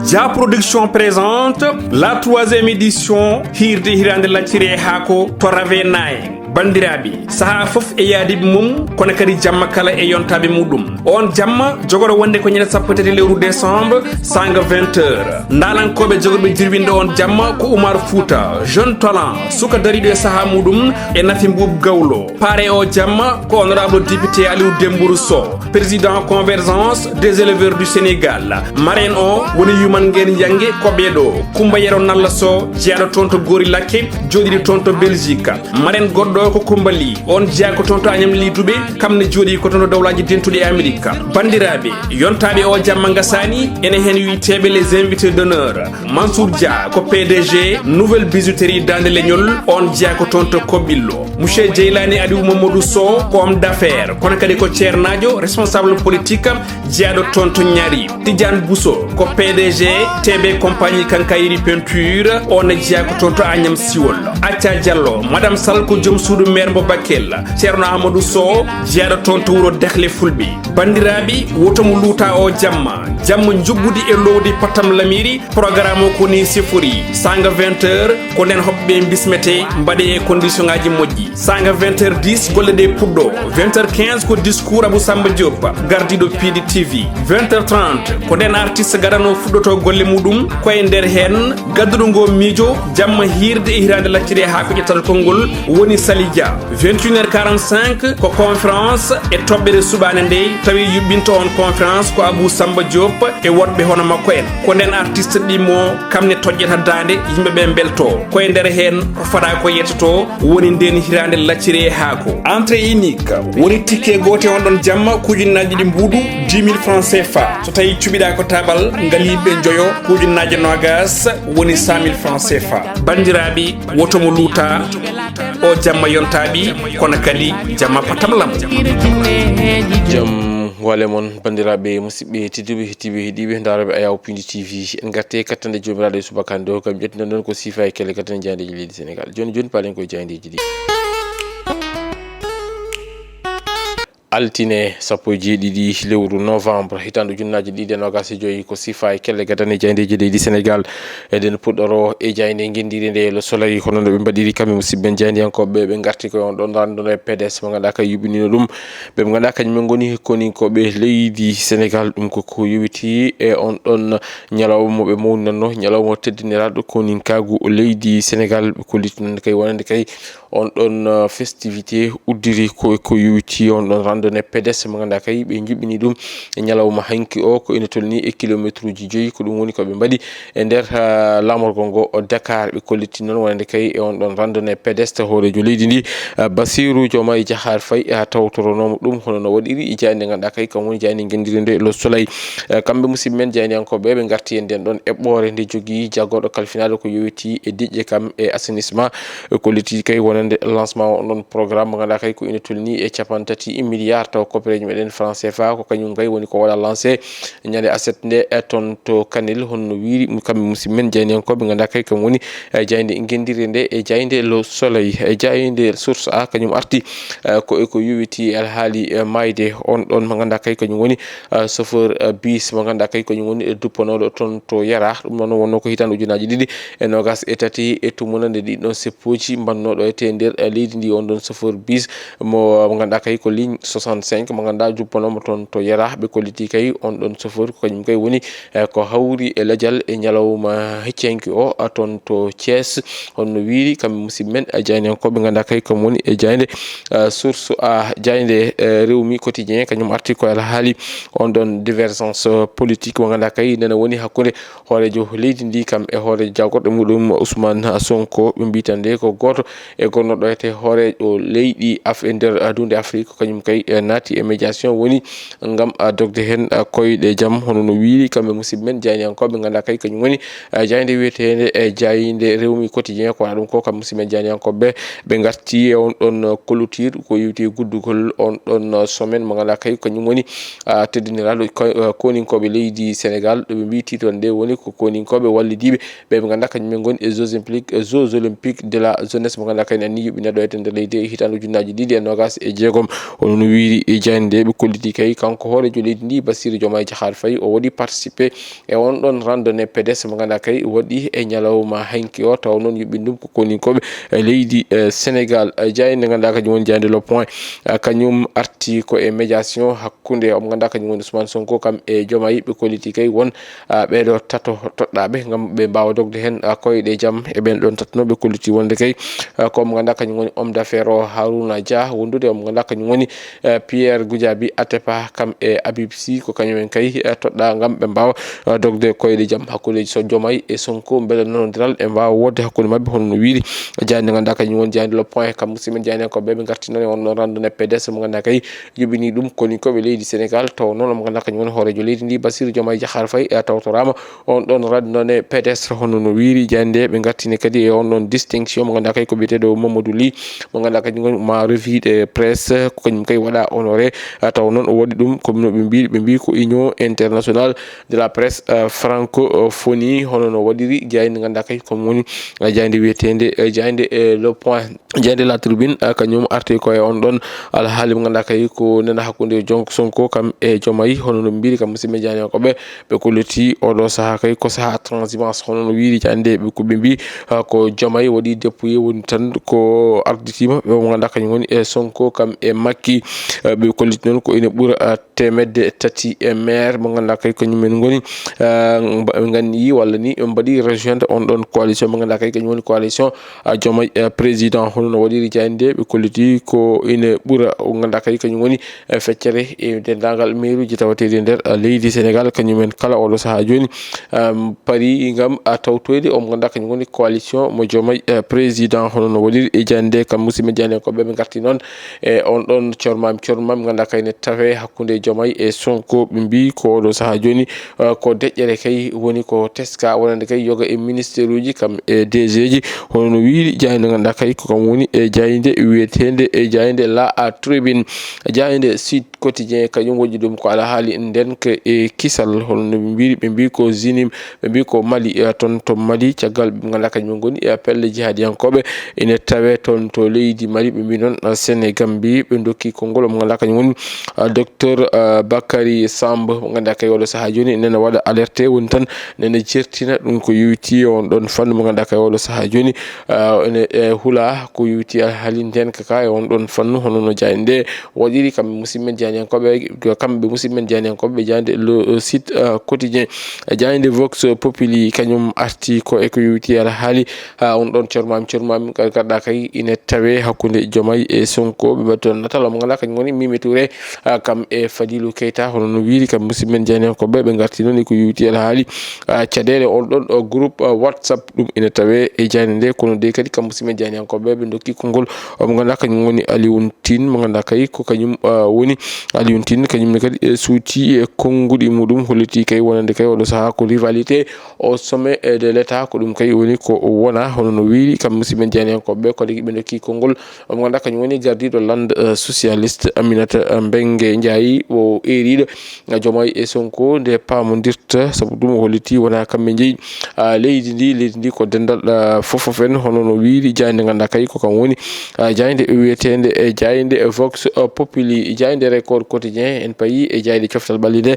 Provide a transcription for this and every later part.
Dia Production présente la 3e édition Hirde Hirande Lacciri Hako to Ravenay. Bandirabi saha fof e yaadiɓe mum kono kadi jamma kala e yontaɓe muɗum on jamma jogoro wonde ko ñande sappo tati lewru décembre sanga 20h ndalankoɓe jogorɓe dirwinde on jamma ko Oumar Fouta jeune talent suka dariɗo e saha muɗum e Nafi Mboub Gawlo paare o jamma ko honorable député Aliou Dembourou Sow président convergence des éleveurs du Sénégal marraine o woni Yuman Nguyen Yangue koɓeɗo Coumba Yero Nalla Sow jeyaɗo toon to Gori Lakke joɗiɗo toon to Belgique marraine goɗɗo ko Kumbali on jeya ko toon to Agnam Lidouɓe kamne jooɗi ko toon to dawlaji dentuɗe e Amérique bandiraɓe yontaɓe o jamma gasani ene hen witeɓe les invités d'honneur Mansour Dia ko PDG nouvelle bijouterie Dande Leñol on jeya ko toon to Kobbillo monsieur Djeylani Aliou Mamadou Sow ko homme d'affaires kono kadi ko ceernajo responsable politique jeyaɗo toon to Ñaari Tidiane Bousso ko PDG TB compagnie Kankayiri peinture on jeya ko toon to Agnam Siwol Acca Diallo madame Sall ko joom suudu maire mo Bakel ceerno Amadou Sow jeyaɗo toon to wuro Dekle Fulɓe bandiraɓe wotomo luuta o jamma joggude e lowdi Patam Lamiri programme o koni sifori sanga 20h ko nden hoɓɓe bismete mbaɗe e condition ngaji moƴƴi sanga 20h10 golle ɗe puɗɗo 20h15 ko discours Abou Samba Diop gardiɗo Pidi TV 20h30 ko nden artiste gadano fuɗɗoto golle muɗum koye nder hen gadduɗo ngo miijo jamma hirde e hirande lacciri ha ko ƴettata konngol woni Salidia 21h45 ko conférence e toɓɓere suɓane nde tawi yuɓɓinto on conférence ko Abou Samba Diop e woɗɓe hono makko en ko nden artiste ɗimo kamne toƴƴata dande yimɓeɓe belto koye nder hen ko faɗa ko yettoto woni nden hirande lacciri haako entrée unique woni ticket gote on ɗon jamma kujunnaji ɗi mbuuɗu 10 000 francs CFA so tawi cuɓiɗa ko tabal ngaliɓe joyo kujunnaji nogas woni 100 000 francs CFA bandiraɓe wotomo luuta o jamma yontaɓi kono kadi jamma patam lam jam wale mon bandiraɓe musidɓe tedduɓe hettiɓe heeɗiɓe daroɓe Ayaw Pindi TV en garte kattande jomiraɗo e subakande o kam ƴettina noon ko sifa e kelle kattande jahandeji leydi Sénégal joni palen koye jahandeji ɗi altine sappo e jeeɗiɗi lewru novembre hitande ujunnaje ɗiɗi e nogas e joyyi ko sifa e kelle gadane jahandeji leydi Sénégal eɗen puɗɗoro e jahinde guendiri nde Le Soleil hono no ɓe mbaɗiri kamɓe musidɓe jahandiyankoɓe ɓe garti koye on ɗon randono e PDS mo ganduɗa ka yuɓɓinino ɗum ɓe ganduɗa kañumen goni koninkoɓe leydi Sénégal ɗum koko yowiti e on ɗon ñalawma ɓe mawninanno ñalawma teddiniraɗo koninkagu leydi Sénégal ɓe kolliti noon kay wonande kay on ɗon festivité uddiri ko yowiti on ɗon randonnée PDS mo ganduɗa kay ɓe juɓɓini ɗum e ñalawma hanki o ko ina tolni e kilométre uji 5 ko ɗum woni koɓe mbaɗi e nder lamorgol ngo Dakar ɓe kolliti noon wonande kay e on ɗon randonnée PDS to hoorejo leydi ndi Bassirou Diomaye Diakhar Faye tawtoronoma ɗum hono no waɗiri e jayande ganduɗa kay kam woni jayande guendiri nde Le Soleil kamɓe musidɓe men jaydiyankoɓe ɓe garti e nden ɗon eɓɓore nde jogui jaggoɗo kalfinade ko yowiti e diƴƴe kam e assainissement kolliti kay wonande lancement on ɗon programme mo ganduɗa kay ko ina tolni e 30 milliards taw copareji meɗen franc CFA ko kañum kay woni ko waɗa lancé ñande aset nde toon to Kanel honno wiiri kamɓe musidɓe men jaydiyankoɓe ganduɗa kay kam woni jayde guendiri nde e jayde Le Soleil e jayde source a kañum arti ko yowiti alhaali mayde on ɗon mo ganduɗa kay kañum woni chauffeur bus mo ganduɗa kay kañum woni duppanoɗo toon to Yara ɗum noon wonno ko hitande ujunaji ɗiɗi e nogas e tati e tumunande ɗiɗon seppoji mbannoɗo ete nder leydi ndi on ɗon chauffeur bus mo ganduɗa kay ko ligne 65 mo ganduɗa juppanomo toon to Yara ɓe kolliti kay on ɗon chauffeur ko kañum kay woni ko hawri e ladial e ñalawma heccenki o toon to Thiès honno wiiri kamɓe musidɓe men jaydiyankoɓe ganduɗa kay kam woni e jayde source a jayde Rewmi quotidien kañum arti ko alhaali on ɗon divergence politique mo ganduɗa kay nena woni hakkude hoorejo leydi ndi kam e hoore jagorɗo muɗum Ousmane Sonko ɓe mbitande ko goto e gonnoɗo ete hoorejo leydi e nder adunde Afrique kañum kay naati e médiation woni ngam dogde hen koyɗe jaam hono no wiiri kamɓe musidɓe men jaydiyankoɓe ganduɗa kay kañum woni jayde wiyetede e jayde Rewmi quotidien ko waɗa ɗum ko kamɓe musidɓe men jaydiyankoɓe ɓe garti e on ɗon clôture ko yewti guddugol on ɗon semaine mo ganduɗa kay kañum woni teddiniraɗo koninkoɓe leydi Sénégal ɗo ɓe mbi titon nde woni ko koninkoɓe wallidiɓe ɓe ganduɗa kañumen goni e Jeux olympiques de la jeunesse mo ganduɗa kay nganni yuɓi neɗɗo e nder leydi hitande ujunnaji ɗiɗi e nogas e jeegom hono no wiiri e jayde ɓe kolliti kay kanko hoorejo leydi ndi Bassirou Diomaye Diakhar Faye o waɗi participé e on ɗon randonnée pédestre mo ganduɗa kay waɗi e ñalawma hanki o taw noon yuɓɓi ɗum ko koninkoɓe e leydi Sénégal jayde ganduɗa kañum woni jayde le point kañum arti ko e médiation hakkude omo ganduɗa kañum woni Ousmane Sonko kam e Diomaye ɓe kolliti kay won ɓeɗo tato toɗɗaɓe gam ɓe mbawa dogde hen koyɗe jaam e ɓen ɗon tatnoɓe kolliti wonde kay ko omo ganduɗa kañum woni homme d'affaires o Harouna Dia wondude omo ganduɗa kañum woni Pierre Goudiaby Atepa kam e Habib Sy ko kañumen kay toɗɗa gam ɓe mbawa dogde koyɗe jaam hakkude so Diomaye e Sonko beele nonodiral e mbawa wodde hakkude mabɓe hono no wiiri jayde ganduɗa kañum woni jayde le point kam musidɓe jayden ko ɓe garti noon e on ɗon randonnée pédestre mo ganduɗa kay yuɓini ɗum koninkoɓe leydi Sénégal taw noon omo ganduɗa kañum woni hoorejo leydi ndi Bassirou Diomaye Diakhar Faye tawtorama on ɗon randonnée pédestre hono no wiiri jayde ɓe gartini kadi e on ɗon distinction mo ganduɗa kay ko biyeteɗo Mamadou Ly mo ganduɗa kañum woni ma revue de presse ko kañum kay waɗa honoré taw noon o waɗi ɗum comme no ɓe mbi ko union internationale de la presse francophonie hono no waɗiri jayde ganduɗa kay komo woni jayde wiyetede jayde le point jayde la tribune kañum arti ko e on ɗon alhaali mo ganduɗa kay ko nena hakkude jonko Sonko kam e Diomaye hono no mbiri kam musidɓe jani koɓe ɓe kolliti oɗo saaha kay ko saaha transhumance hono no wiiri jande ɓe mbi ko Diomaye waɗi dépouillé woni tan ko arditima ɓe mo ganduɗa kañum woni e Sonko kam e Macky ɓe kolliti noon ko ina ɓuura temedde tati e maire mo ganduɗa kay kañumen goni ganni walla ni ɓe mbaɗi rejoindre on ɗon coalition mo ganduɗa kay kañum woni coalition Diomaye président hono no waɗiri jande ɓe kolliti ko ina ɓuura o ganduɗa kay kañum woni feccere e dendagal mairuji tawateɗi e nder leydi Sénégal kañumen kala oɗo saaha joni paari gam tawtoyde omo ganduɗa kañum woni coalition mo Diomaye président hono no waɗiri e jande kam musidɓe jani ko ɓe garti noon e on ɗon cormam ganduɗa kayne tawe hakkude Diomaye e Sonko ɓe mbi ko oɗo saaha joni ko deƴƴere kay woni ko teska wonande kay yoga e ministére uji kam e DG ji hono no wiiri jayde ganduɗa kay ko kam woni e jayde wiyetede e jayde la tribune jayde Sud Quotidien kañum woji ɗum ko ala haali ndenka e kisal hono no ɓe mbi ko zinim ɓe mbi ko Mali toon to Mali caggal ɓe ganduɗa kañum goni e pelle jihadiyankoɓe ene tawe toon to leydi Mali ɓe mbi noon Sénégambie ɓe dokki konngol mo ganduɗa kañum woni docteur Bakary Samb mo ganduɗa kay oɗo saaha joni nena waɗa alerté woni tan nena jertina ɗum ko yewti on ɗon fannu mo ganduɗa kay oɗo saaha joni ene huula ko yewti haali ndenka ka e on ɗon fannu hono no jayde waɗiri kamɓe musidɓe janiyankoɓe kamɓe musidɓe janiyankoɓe ɓe jande le site quotidien jayde Vox Populi kañum arti ko e ko yewti ala haali on ɗon cormami garɗa kay ine tawe hakkude Diomaye e Sonko ɓe mbaɗi toon natal mo ganduɗa kañum woni Mimi Touré kam e Fadilou Keita hono no wiiri kam musidɓe janiyankoɓe ɓe garti noon e ko yewti ala haali caɗele on ɗon groupe WhatsApp ɗum ine tawe e jayde nde kono de kadi kam musidɓe janiyankoɓe ɓe dokki konngol mo ganduɗa kañum woni Alioune Tine mo ganduɗa kay ko kañum woni Alioune Tine kañumne kadi e suuti e konngudi muɗum holliti kay wonande kay oɗo saaha ko rivalité au sommet de l'état ko ɗum kay woni ko wona hono no wiiri kam musidɓe janiyankoɓe ko ɓe dokki konngol mo ganduɗa kañum woni gardiɗo lande socialiste Aminata Mbengue Ndiaye o eriɗo Diomaye e Sonko nde pamodirta saabu ɗum o holliti wona kamɓe jeeyi leydi ndi ko dendal fofofen hono no wiiri jayde ganduɗa kay ko kam woni jayde wiyetede e jayde Vox Populi jayde Record Quotidien en payi e jayde coftal ɓalli nde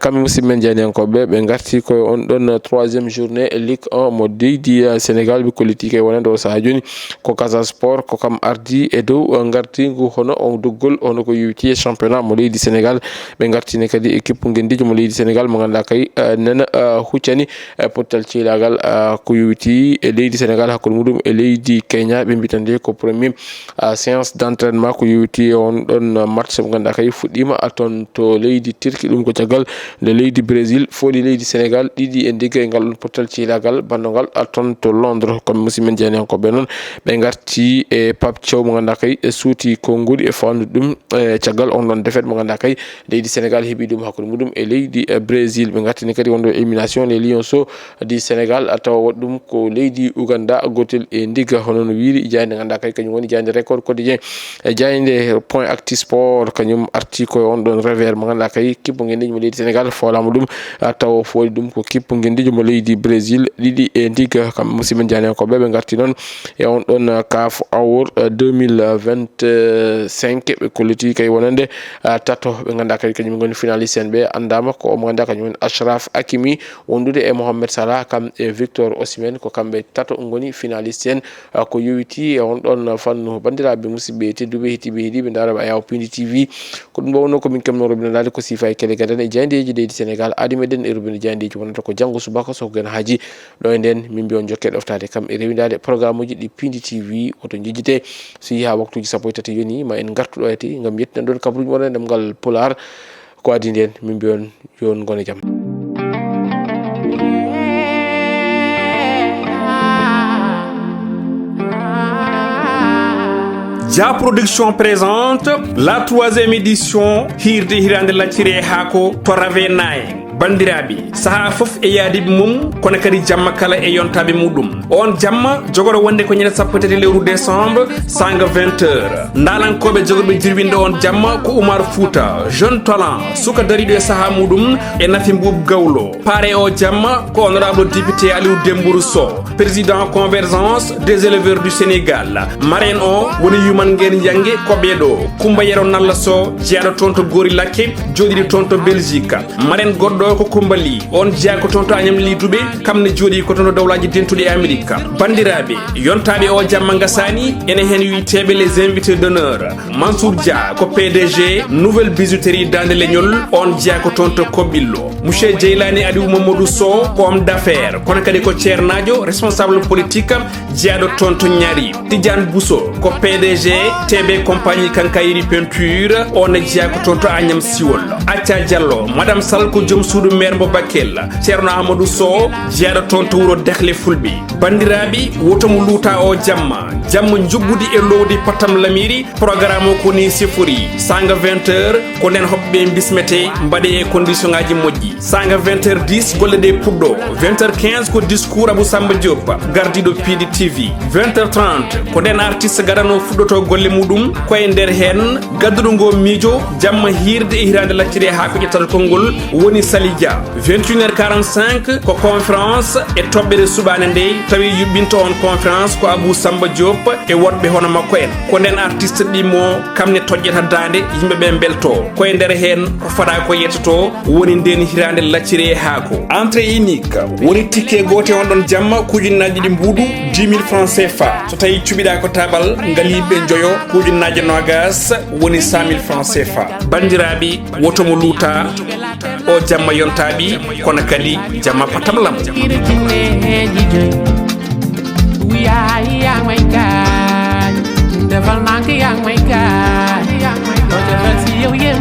kamɓe musidɓe janiyankoɓe ɓe garti koye on ɗon 3e journée Ligue 1 mo leydi Sénégal ɓe kolliti kay wonande o saaha joni ko Casa Sport ko kam ardi e dow gartigu hono on doggol hono ko yewti e championnat mo leydi Sénégal ɓe gartini kadi équipe guendijo mo leydi Sénégal mo ganduɗa kay nena huccani pottal cilagal ko yewti e leydi Sénégal hakkude muɗum e leydi Kenya ɓe mbitande ko premier séance d'entraînement ko yewti e on ɗon match mo ganduɗa kay fuɗɗima toon to leydi Turquie ɗum ko caggal nde leydi Brésil foɗi leydi Sénégal ɗiɗi e ndigga e ngal ɗon pottal cilagal bandogal toon to Londres comme musidɓe janiyankoɓe noon ɓe garti e Pape Thiaw mo ganduɗa kay suuti konngudi e fandu ɗum e caggal on ɗon défaite mo ganduɗa kay leydi Sénégal heeɓi ɗum hakkude muɗum e leydi Brésil ɓe gartini kadi wonɗo élimination les Lionceaux du Sénégal tawa waɗi ɗum ko leydi Ouganda gotel e ndigga hono no wiiri jayde ganduɗa kadi kañum woni jayde record quotidien jayde point actu sport kañum arti koye on ɗon revers mo ganduɗa kadi kippo guendijo mo leydi Sénégal folama ɗum tawa fooli ɗum ko kippo guendijo mo leydi Brésil ɗiɗi e ndigga kam musidɓe janiyankoɓe ɓe garti noon e on ɗon CAF Award 2025 ɓe kolliti kay wonande tato ɓe ganduɗa kadi kañum goni finaliste en ɓe andama ko omo ganduɗa kañum woni Achraf Hakimi wondude e Mohamed Salah kam e Victor Osimhen ko kamɓe tato goni finaliste en ko yowiti e on ɗon fannu bandiraɓe musidɓe tedduɓe hettiɓe heeɗiɓe daraɓe a yaw Pindi TV ko ɗum wonno komin kemno robinadade ko sifa e kele gadan e jayndeji leydi Sénégal adi meɗen e robine jayndeji wonata ko janggo subaka soko gen haaji ɗo e nden min mbi on jokke ɗoftade kam e rewidade programme uji ɗi Pindi TV oto jejjite so yi ha waktuji sappo e tati yoni ma en gartuɗo ete gam yettinan ɗon kabruji moɗon ɗemgal Pulaar ko adi nden min mbi on yon gone jaam. Dia Production présente la 3e édition Hirde Hirande Lacciri e Haako to Ravenay. Bandiraɓe saha fof e yaadiɓe mum kono kadi jamma kala e yontaɓe muɗum on jamma jogoro wonde ko ñande sappo tati lewru décembre sanga 20h ndalankoɓe jogorɓe jirwinde on jamma ko Oumar Fouta jeune talent suka dariɗo e saaha muɗum e Nafi Mboub Gawlo paare o jamma ko honorable député Aliou Dembourou Sow président convergence des éleveurs du Sénégal marraine o woni Yuman Nguen Yangue koɓeɗo Coumba Yero Nalla Sow jeyaɗo toon to Gori Lakke joɗiɗi toon to Belgique marraine goɗɗo ko Kumbali on jeya ko toon to Agnam Liduɓe kamne jooɗi ko toon to dawlaji dentuɗi e Amérique bandiraɓe yontaɓe o jamma gasani ene hen witeɓe les invités d'honneur Mansour Dia ko PDG nouvelle bijouterie Dande Leñol on jeya ko toon to Kobbillo monsieur Djeylani Aliou Mamadou Sow ko homme d'affaires kono kadi ko ceernajo responsable politique jeyaɗo toon to Ñaari Tidiane Bousso ko PDG TB compagnie Kankayri peinture on jeya ko toon to Agnam Siwol Acca Diallo madame Sall ko joom suudu maire mo Bakel ceerno Amadou Sow jeyaɗo toon to wuro Dekle Fulɓe bandiraɓe wotomo luuta o jamma joggude e lowdi Patam Lamiri programme o koni sifori sanga 20h ko nden hoɓɓe bismete mbaɗe e condition ngaji moƴƴi sanga 20h10 golle ɗe puɗɗo 20h15 ko discours Abou Samba Diop gardiɗo Pindi TV 20h30 ko nden artiste gadano fuɗɗoto golle muɗum koye nder hen gadduɗo ngo miijo jamma hirde e hirande lacciri ha ko ƴettata konngol woni Salidia 21h45 ko conférence e toɓɓere subane nde tawi yuɓɓinto on conférence ko Abou Samba Diop e woɗɓe hono makko en ko nden artiste ɗimo kamne toƴƴata dande yimɓeɓe belto koye nder hen ko fada ko yettoto woni nden hirande lacciri e haako entrée unique woni ticket gote on ɗon jamma kujunnaji ɗi mbuuɗu 10 000 francs CFA so tawi cuɓiɗa ko tabal ngaliɓe joyo kujunnaji nogas woni 100 000 francs CFA bandiraɓe wotomo luuta o jamma yontaɓi kono kadi jamma patam lam Devil monkey, young my God. Don't you see you?